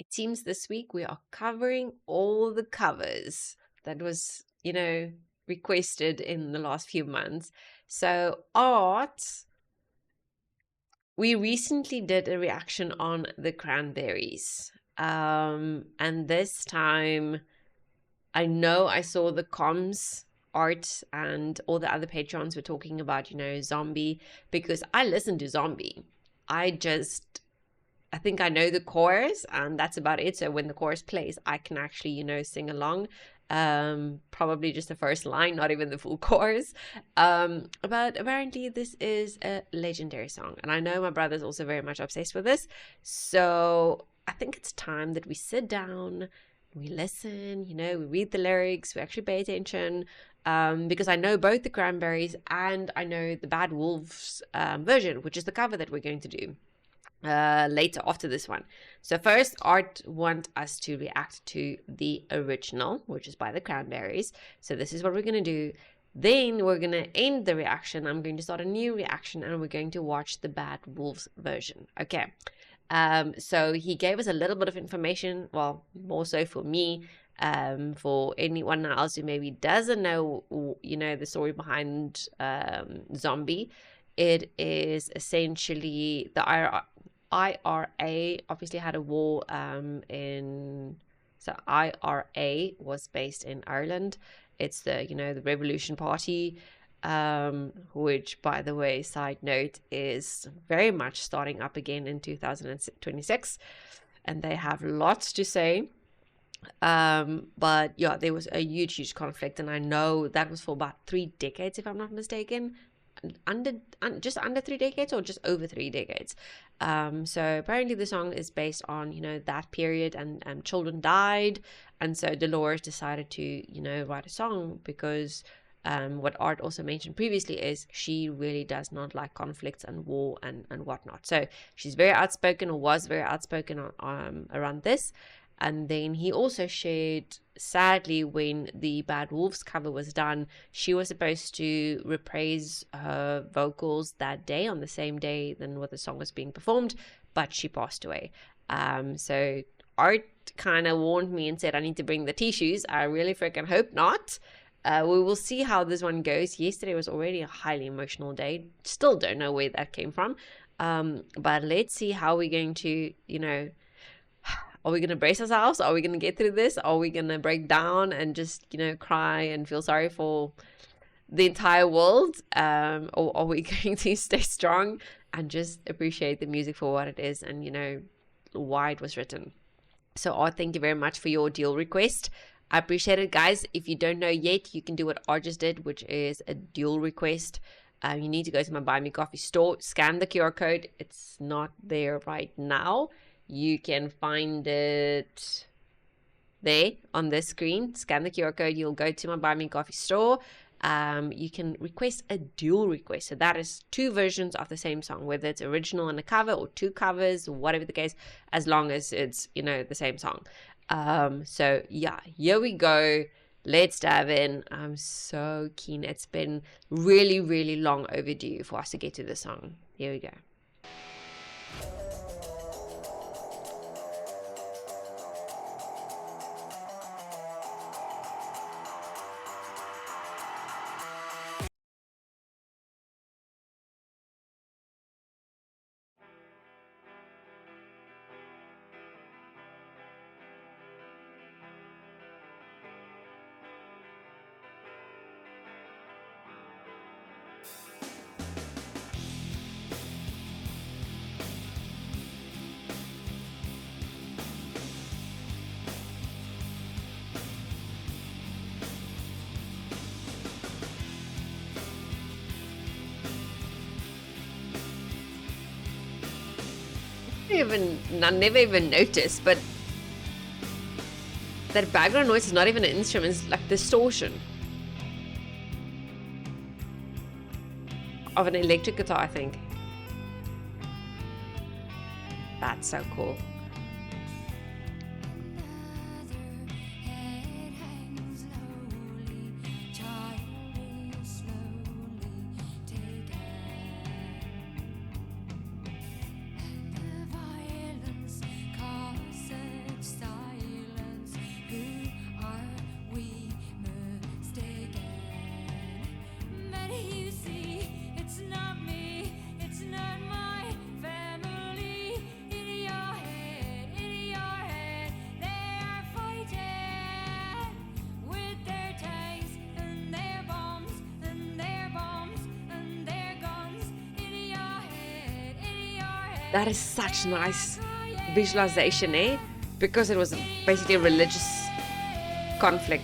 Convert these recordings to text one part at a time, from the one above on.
it seems this week we are covering all the covers that was, requested in the last few months. So art, we recently did a reaction on the Cranberries. And this time I know I saw the comms art and all the other patrons were talking about, Zombie, because I listen to Zombie. I think I know the chorus and that's about it. So when the chorus plays, I can actually, sing along. Probably just the first line, not even the full chorus. But apparently this is a legendary song. And I know my brother's also very much obsessed with this. So I think it's time that we sit down, we listen, we read the lyrics, we actually pay attention. Because I know both the Cranberries and I know the Bad Wolves version, which is the cover that we're going to do later after this one. So first, Art want us to react to the original, which is by the Cranberries. So this is what we're going to do. Then we're going to end the reaction. I'm going to start a new reaction and we're going to watch the Bad Wolves version. Okay. So he gave us a little bit of information, well, more so for me. For anyone else who maybe doesn't know, the story behind Zombie, it is essentially the IRA obviously had a war so IRA was based in Ireland. It's the Revolution Party, which, by the way, side note, is very much starting up again in 2026, and they have lots to say. But yeah, there was a huge conflict, and I know that was for about 3 decades, if I'm not mistaken. Just under 3 decades or just over 3 decades. So apparently the song is based on that period, and children died, and so Delores decided to write a song because what Art also mentioned previously is she really does not like conflicts and war and whatnot. So she's very outspoken, or was very outspoken around this. And then he also shared, sadly, when the Bad Wolves cover was done, she was supposed to reprise her vocals that day, on the same day than what the song was being performed, but she passed away. So Art kind of warned me and said I need to bring the tissues. I really freaking hope not. We will see how this one goes. Yesterday was already a highly emotional day. Still don't know where that came from. But let's see how we're going to, are we going to brace ourselves? Are we going to get through this? Are we going to break down and just, cry and feel sorry for the entire world? Or are we going to stay strong and just appreciate the music for what it is and, why it was written? So, Art, thank you very much for your deal request. I appreciate it, guys. If you don't know yet, you can do what Art just did, which is a dual request. You need to go to my Buy Me Coffee store, scan the QR code. It's not there right now. You can find it there on this screen. Scan the QR code. You'll go to my Buy Me Coffee store. You can request a dual request. So that is 2 versions of the same song, whether it's original and a cover or 2 covers, whatever the case, as long as it's, the same song. So yeah, here we go. Let's dive in. I'm so keen. It's been really, really long overdue for us to get to the song. Here we go. I never even noticed, but that background noise is not even an instrument, it's like distortion of an electric guitar, I think. That's so cool. That is such nice visualization, eh? Because it was basically a religious conflict.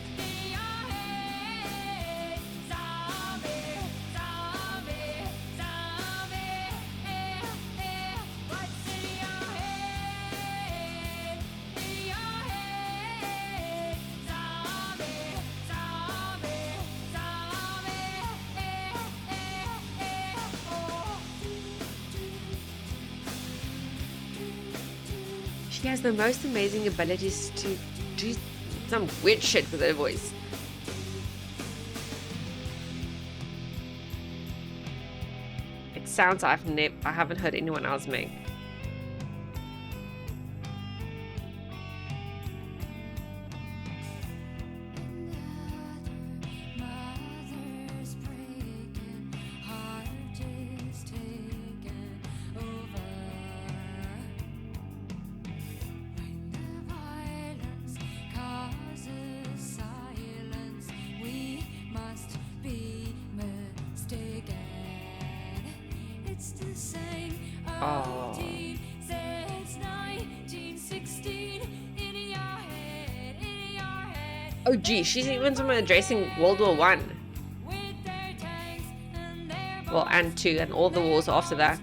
She has the most amazing abilities to do some weird shit with her voice. It sounds I haven't heard anyone else make. Oh. Oh gee, she's even someone addressing World War One. Well, and two, and all the wars after that.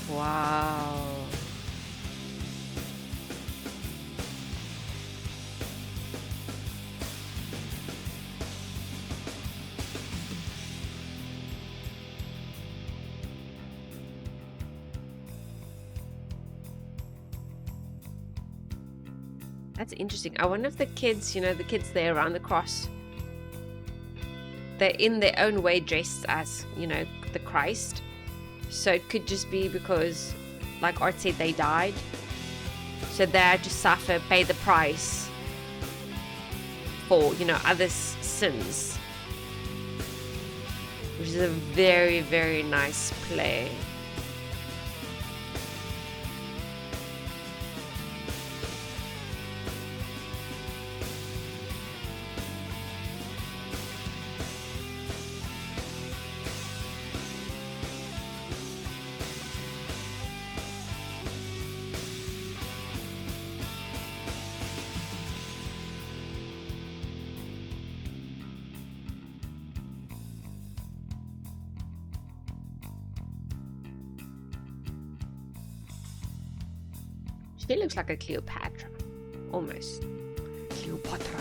Wow. That's interesting. I wonder if the kids, the kids there around the cross, they're in their own way dressed as, the Christ. So it could just be because, like Art said, they died. So they had to suffer, pay the price for, others' sins. Which is a very, very nice play. She looks like a Cleopatra. Almost. Cleopatra.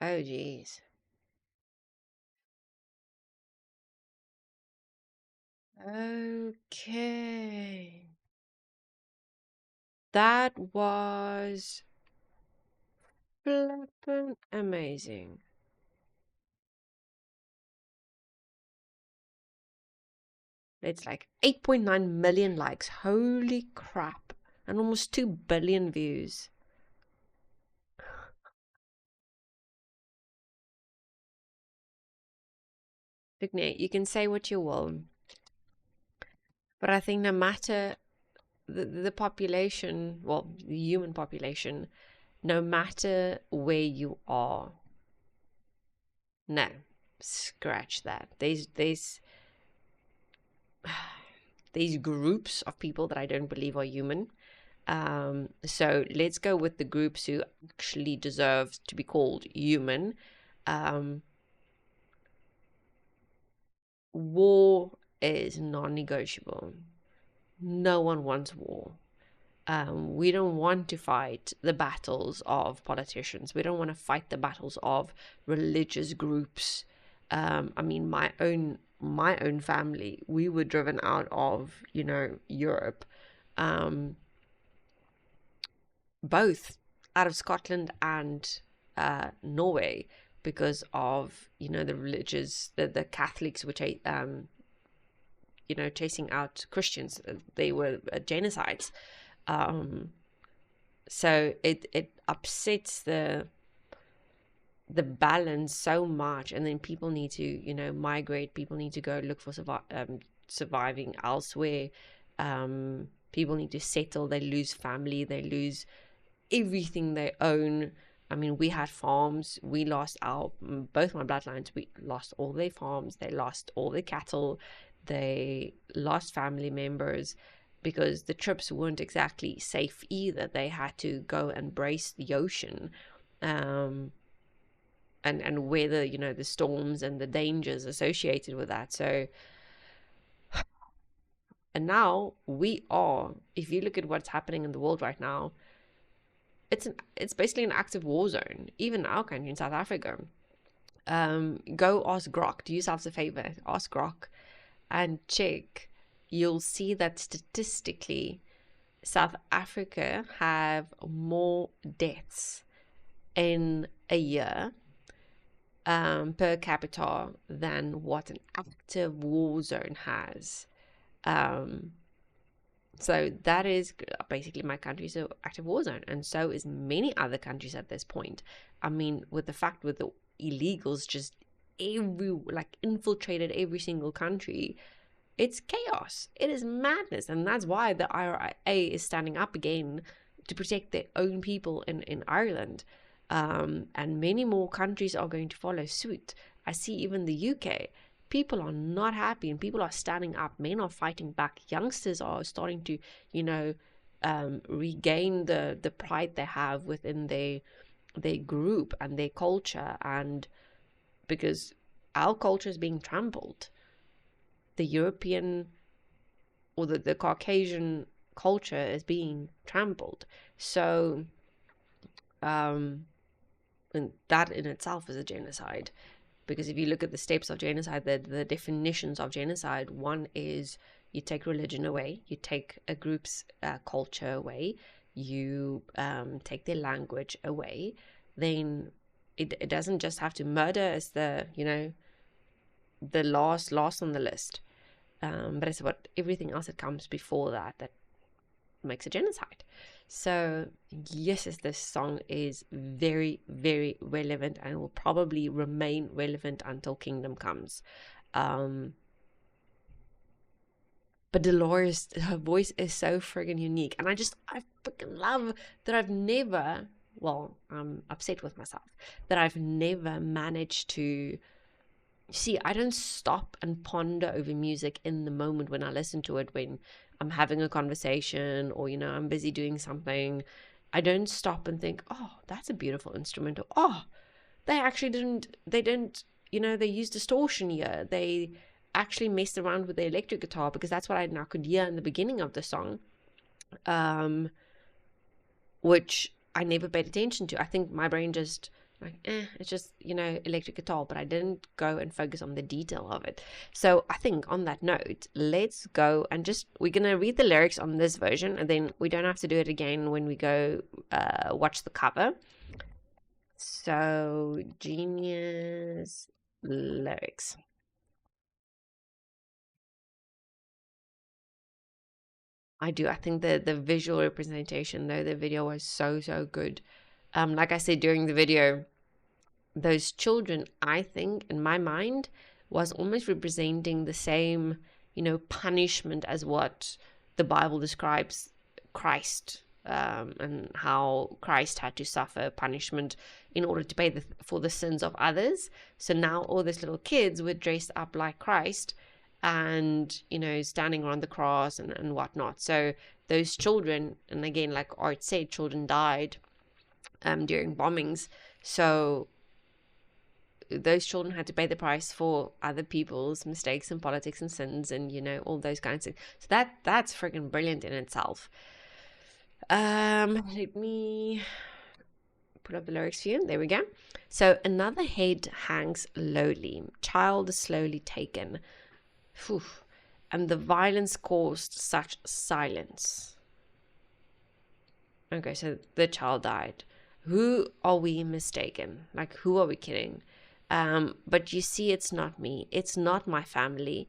Oh, jeez. Okay. That was flippin' amazing. It's like 8.9 million likes. Holy crap. And almost 2 billion views. Look, Nate, you can say what you will. But I think no matter the population, well, the human population, no matter where you are, no, scratch that. There's these groups of people that I don't believe are human. So let's go with the groups who actually deserve to be called human. War is non-negotiable. No one wants war. We don't want to fight the battles of politicians. We don't want to fight the battles of religious groups. I mean, my own family, we were driven out of, Europe. both out of Scotland and Norway, because of, you know, the religious, the Catholics, which you know, chasing out Christians. They were genocides. So it upsets the balance so much, and then people need to, you know, migrate. People need to go look for surviving elsewhere. People need to settle. They lose family. They lose everything they own. I mean, we had farms. We lost both my bloodlines. We lost all their farms. They lost all their cattle. They lost family members because the trips weren't exactly safe either. They had to go and brace the ocean, and weather, you know, the storms and the dangers associated with that. So, and now we are, if you look at what's happening in the world right now, it's basically an active war zone. Even our country in South Africa. Go ask Grok. Do yourselves a favor. Ask Grok and check. You'll see that statistically, South Africa have more deaths in a year per capita than what an active war zone has. So that is basically, my country's an active war zone, and so is many other countries at this point. I mean, with the fact with the illegals just infiltrated every single country, it's chaos. It is madness, and that's why the IRA is standing up again to protect their own people in Ireland. And many more countries are going to follow suit. I see even the UK. People are not happy, and people are standing up. Men are fighting back. Youngsters are starting to, you know, regain the pride they have within their group and their culture. And because our culture is being trampled, the European or the Caucasian culture is being trampled. So, and that in itself is a genocide. Because if you look at the steps of genocide, the definitions of genocide, one is you take religion away, you take a group's culture away, you take their language away. Then it doesn't just have to murder as the, you know, the last on the list, but it's what everything else that comes before that makes a genocide. So yes, this song is very, very relevant and will probably remain relevant until Kingdom comes. But Delores, her voice is so friggin' unique, and I freaking love that I'm upset with myself that I've never managed to see. I don't stop and ponder over music in the moment when I listen to it, when I'm having a conversation or, you know, I'm busy doing something. I don't stop and think, oh, that's a beautiful instrument, or oh, they didn't, you know, they used distortion here. They actually messed around with the electric guitar, because that's what I now could hear in the beginning of the song, which I never paid attention to. I think my brain just it's just, you know, electric guitar, but I didn't go and focus on the detail of it. So I think on that note, let's go and we're gonna read the lyrics on this version, and then we don't have to do it again when we go watch the cover. So, Genius lyrics. I do. I think the visual representation, though, the video was so good. Like I said during the video, those children, I think, in my mind, was almost representing the same, you know, punishment as what the Bible describes Christ, and how Christ had to suffer punishment in order to pay for the sins of others. So now all these little kids were dressed up like Christ, and, you know, standing around the cross and whatnot. So those children, and again, like Art said, children died during bombings. So those children had to pay the price for other people's mistakes and politics and sins, and, you know, all those kinds of things. So that's freaking brilliant in itself. Let me put up the lyrics for you. There we go. So, another head hangs lowly, child is slowly taken. Whew. And the violence caused such silence. Okay, so the child died. Who are we mistaken? Like, who are we kidding? But you see, it's not me. It's not my family.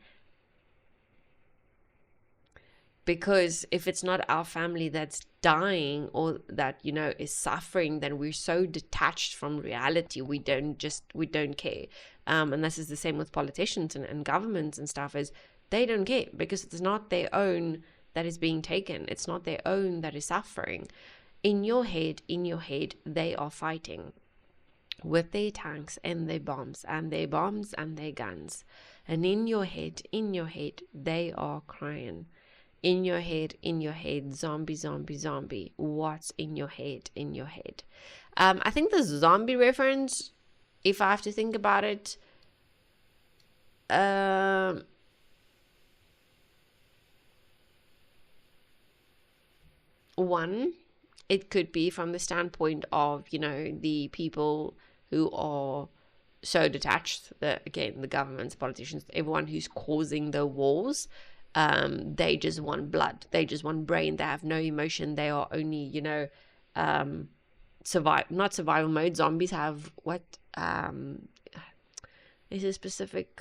Because if it's not our family that's dying or that, you know, is suffering, then we're so detached from reality. We don't care. And this is the same with politicians and governments and stuff, is they don't care because it's not their own that is being taken. It's not their own that is suffering. In your head, they are fighting with their tanks and their bombs and their guns. And in your head, they are crying. In your head, zombie, zombie, zombie. What's in your head, I think the zombie reference, if I have to think about it, one, it could be from the standpoint of, you know, the people who are so detached, the governments, politicians, everyone who's causing the wars. They just want blood, they just want brain, they have no emotion, they are only, you know, not survival mode. Zombies have what, is a specific,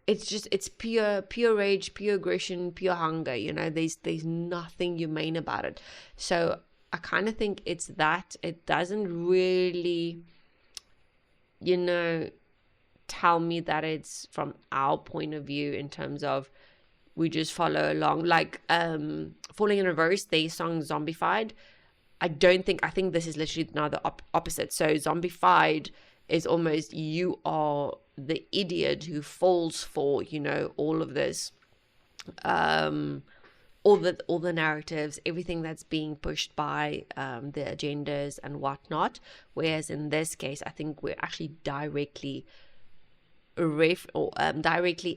it's pure rage, pure aggression, pure hunger, you know. There's nothing humane about it. So I kind of think it's that it doesn't really, you know, tell me that it's from our point of view in terms of we just follow along. Like Falling in Reverse, they song Zombified. I think this is literally now the opposite. So Zombified is almost, you are the idiot who falls for, you know, all of this, all the narratives, everything that's being pushed by the agendas and whatnot. Whereas in this case, I think we're actually directly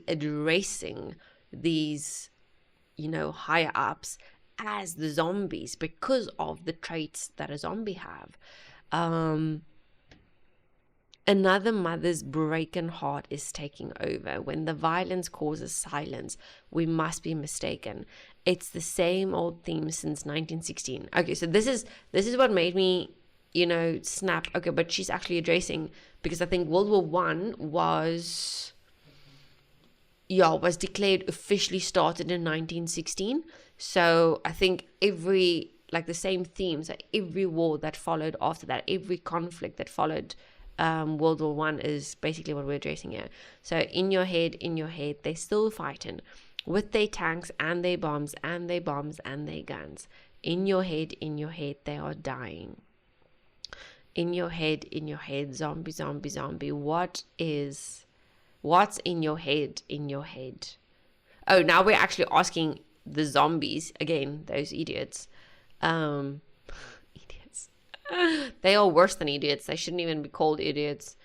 addressing these, you know, higher ups as the zombies because of the traits that a zombie have. Another mother's broken heart is taking over. When the violence causes silence, we must be mistaken. It's the same old theme since 1916. Okay, so this is what made me, you know, snap. Okay, but she's actually addressing, because I think World War One was declared officially started in 1916. So I think every, like, the same themes, like every war that followed after that, every conflict that followed World War One is basically what we're addressing here. So in your head, they're still fighting with their tanks and their bombs and their guns. In your head, they are dying. In your head, zombie, zombie, zombie. What's in your head, Oh, now we're actually asking the zombies again, those idiots. Idiots. They are worse than idiots. They shouldn't even be called idiots.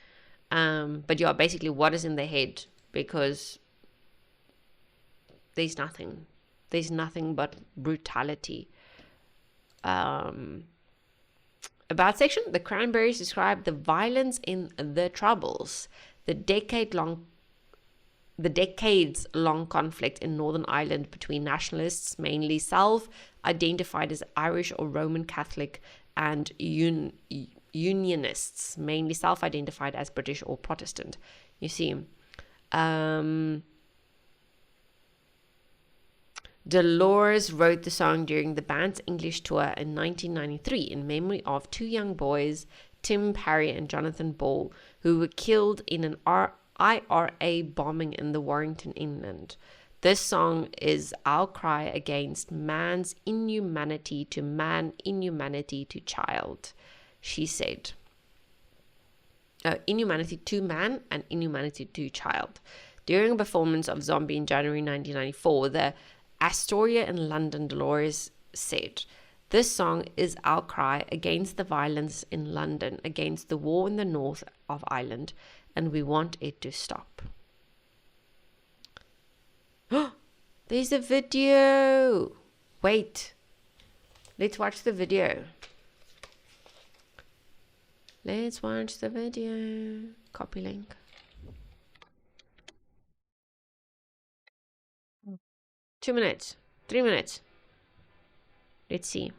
But yeah, basically, what is in their head? Because there's nothing. There's nothing but brutality. About section, the Cranberries describe the violence in the Troubles, the decades-long conflict in Northern Ireland between nationalists, mainly self-identified as Irish or Roman Catholic, and Unionists, mainly self-identified as British or Protestant. You see, Delores wrote the song during the band's English tour in 1993 in memory of two young boys, Tim Parry and Jonathan Ball, who were killed in an IRA bombing in the Warrington, England. This song is our cry against man's inhumanity to man, inhumanity to child, she said. Inhumanity to man and inhumanity to child. During a performance of Zombie in January 1994, the Astoria in London, Delores said, "This song is our cry against the violence in London, against the war in the north of Ireland, and we want it to stop." There's a video. Wait. Let's watch the video. Let's watch the video. Copy link. 2 minutes. 3 minutes. Let's see.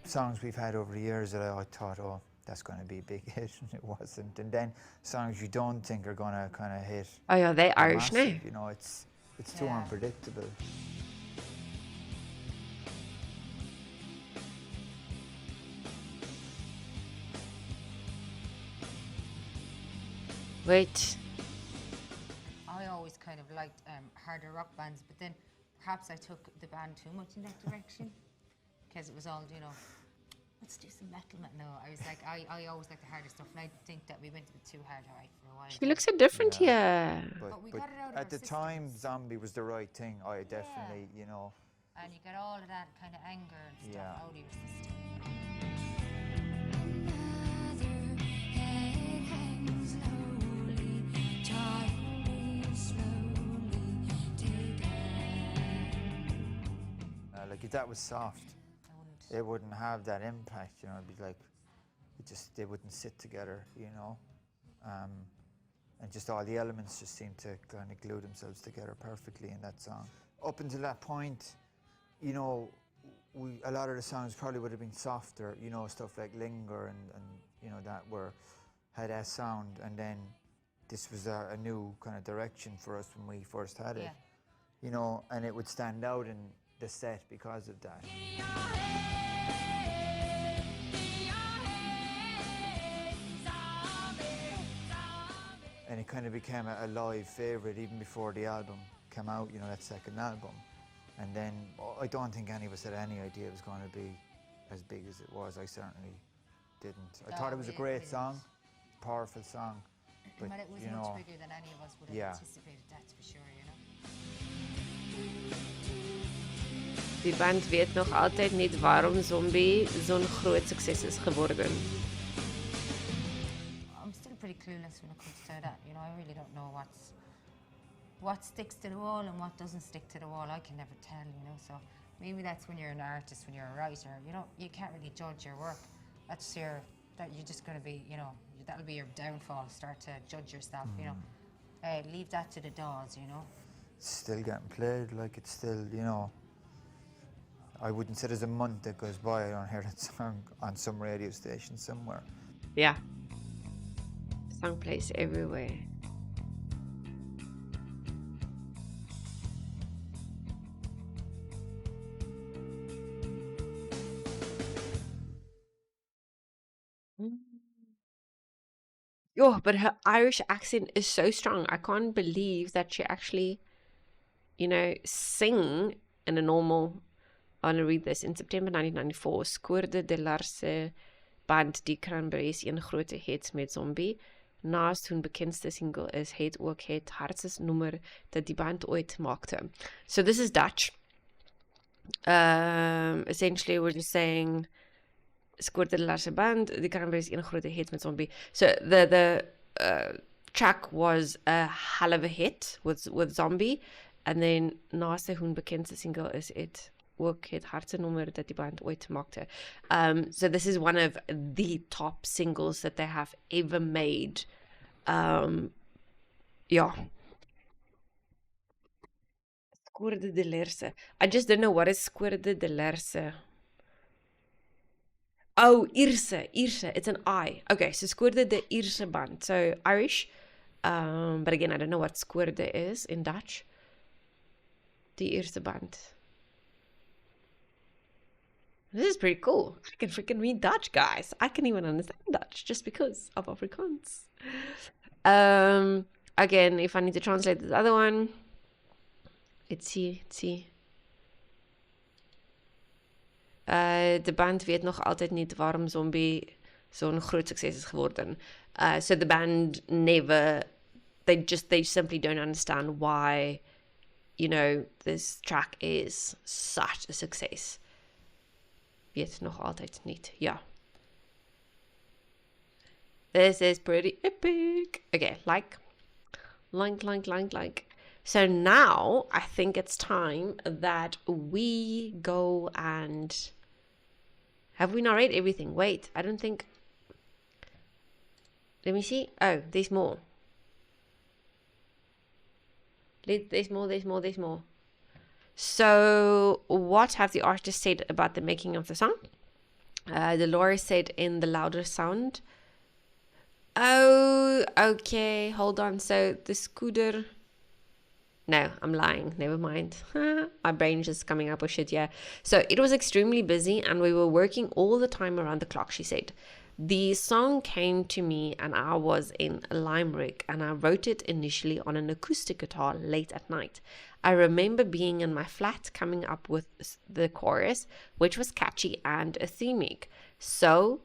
songs we've had over the years that I thought, oh, that's going to be a big hit, and it wasn't. And then songs you don't think are going to kind of hit. Oh yeah, they are Irish, no? massive, you know, it's too unpredictable. Wait. I always kind of liked harder rock bands, but then perhaps I took the band too much in that direction because it was all, you know, let's do some metal. No, I was like, I always like the harder stuff, and I think that we went a bit too hard for a while. She looks so different here. But we got it out of at the system. time, Zombie was the right thing. I definitely, you know. And you got all of that kind of anger and stuff out of your system. Like if that was soft, it wouldn't have that impact, you know. It'd be like, they wouldn't sit together, you know. And just all the elements just seem to kind of glue themselves together perfectly in that song. Up until that point, you know, a lot of the songs probably would have been softer, you know, stuff like Linger and you know, that had that sound, and then this was a new kind of direction for us when we first had it, you know, and it would stand out in the set because of that. And it kind of became a live favourite even before the album came out, you know, that second album. And then I don't think any of us had any idea it was going to be as big as it was. I certainly didn't. I thought it was a great song, powerful song. But it was much bigger than any of us would have anticipated, that's for sure, you know. Die band weet nog altyd niet waarom Zombie zo'n groot sukses is geworden. I'm still pretty clueless when it comes to that, you know. I really don't know what sticks to the wall and what doesn't stick to the wall. I can never tell, you know. So maybe that's when you're an artist, when you're a writer, you can't really judge your work. That's you're just going to be, you know, that'll be your downfall. Start to judge yourself, you know. Leave that to the DAWs, you know. It's still getting played, like it's still, you know. I wouldn't say there's a month that goes by I don't hear that song on some radio station somewhere. Yeah. Song plays everywhere. Oh, but her Irish accent is so strong. I can't believe that she actually, you know, sing in a normal... I'm going to read this. In September 1994 scoorde Delores band die Cranberries een grote hit met Zombie. Naast hun bekendste single is het ook het hardste nummer dat die band ooit maakte. So this is Dutch. Essentially we're just saying scoorde Delores band die Cranberries een grote hit met Zombie. So the track was a hell of a hit with Zombie, and then naast hun bekendste single is het ook het hardste nummer dat die band ooit maakte. So this is one of the top singles that they have ever made. Yeah. Scoorde Delores. I just don't know what is Scoorde Delores. Oh, Ierse. It's an I. Okay, so Scoorde de Ierse band. So Irish. But again, I don't know what Scoorde is in Dutch. Die Ierse band. This is pretty cool. I can freaking read Dutch, guys. I can even understand Dutch just because of Afrikaans. Again, if I need to translate this other one, let's see. De band weet nog altijd niet waarom Zombie zo'n groot succes is geworden. So the band they simply don't understand why, you know, this track is such a success. Weet nog altijd niet. Ja. This is pretty epic. Okay, like. So now I think it's time that we go and... Have we not read everything? Wait, I don't think... Let me see. Oh, there's more. There's more. So, what have the artists said about the making of the song? Delores said in the louder sound. Oh, okay. Hold on. So the scooter. No, I'm lying. Never mind. My brain just coming up with shit. Yeah. So it was extremely busy and we were working all the time around the clock, she said. The song came to me and I was in Limerick and I wrote it initially on an acoustic guitar late at night. I remember being in my flat coming up with the chorus, which was catchy and anthemic. So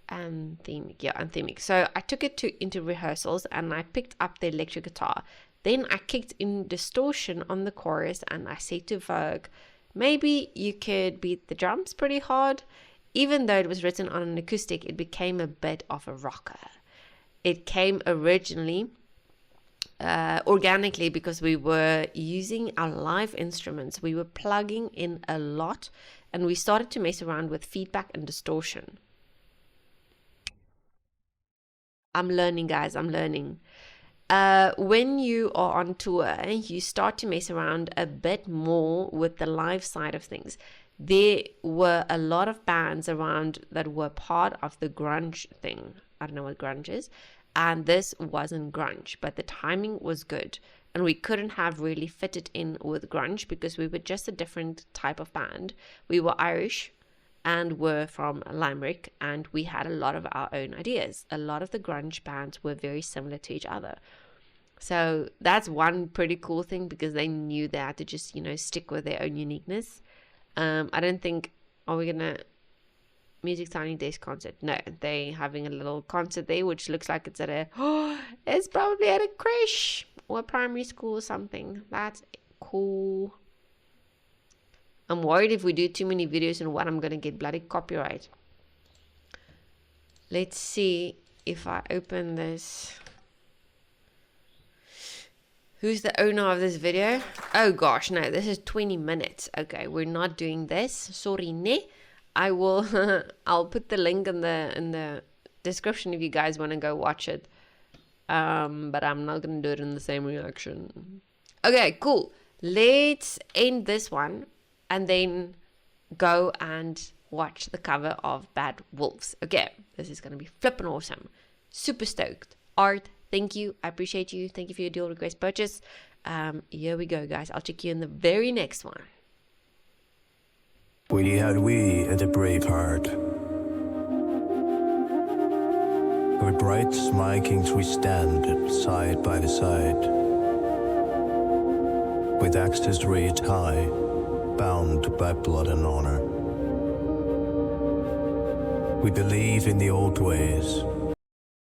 anthemic. So I took it into rehearsals and I picked up the electric guitar. Then I kicked in distortion on the chorus and I said to Vogue, maybe you could beat the drums pretty hard. Even though it was written on an acoustic, it became a bit of a rocker. It came originally organically because we were using our live instruments. We were plugging in a lot and we started to mess around with feedback and distortion. I'm learning, guys. I'm learning. When you are on tour, you start to mess around a bit more with the live side of things. There were a lot of bands around that were part of the grunge thing. I don't know what grunge is. And this wasn't grunge, but the timing was good. And we couldn't have really fitted in with grunge because we were just a different type of band. We were Irish and were from Limerick, and we had a lot of our own ideas. A lot of the grunge bands were very similar to each other. So that's one pretty cool thing because they knew they had to just, stick with their own uniqueness. I don't think, are we going to Music Tiny Desk concert? No, they having a little concert there, which looks like it's it's probably at a creche or a primary school or something. That's cool. I'm worried if we do too many videos in one, I'm going to get bloody copyright. Let's see if I open this. Who's the owner of this video? Oh gosh, no, this is 20 minutes. Okay, we're not doing this. Sorry, ne. I will, I'll put the link in the description if you guys want to go watch it. But I'm not going to do it in the same reaction. Okay, cool. Let's end this one and then go and watch the cover of Bad Wolves. Okay, this is going to be flipping awesome. Super stoked. Art, thank you. I appreciate you. Thank you for your deal request purchase. Here we go, guys. I'll check you in the very next one. We had we at the Braveheart. With bright Vikings we stand side by the side, with axes raised high, bound by blood and honor. We believe in the old ways,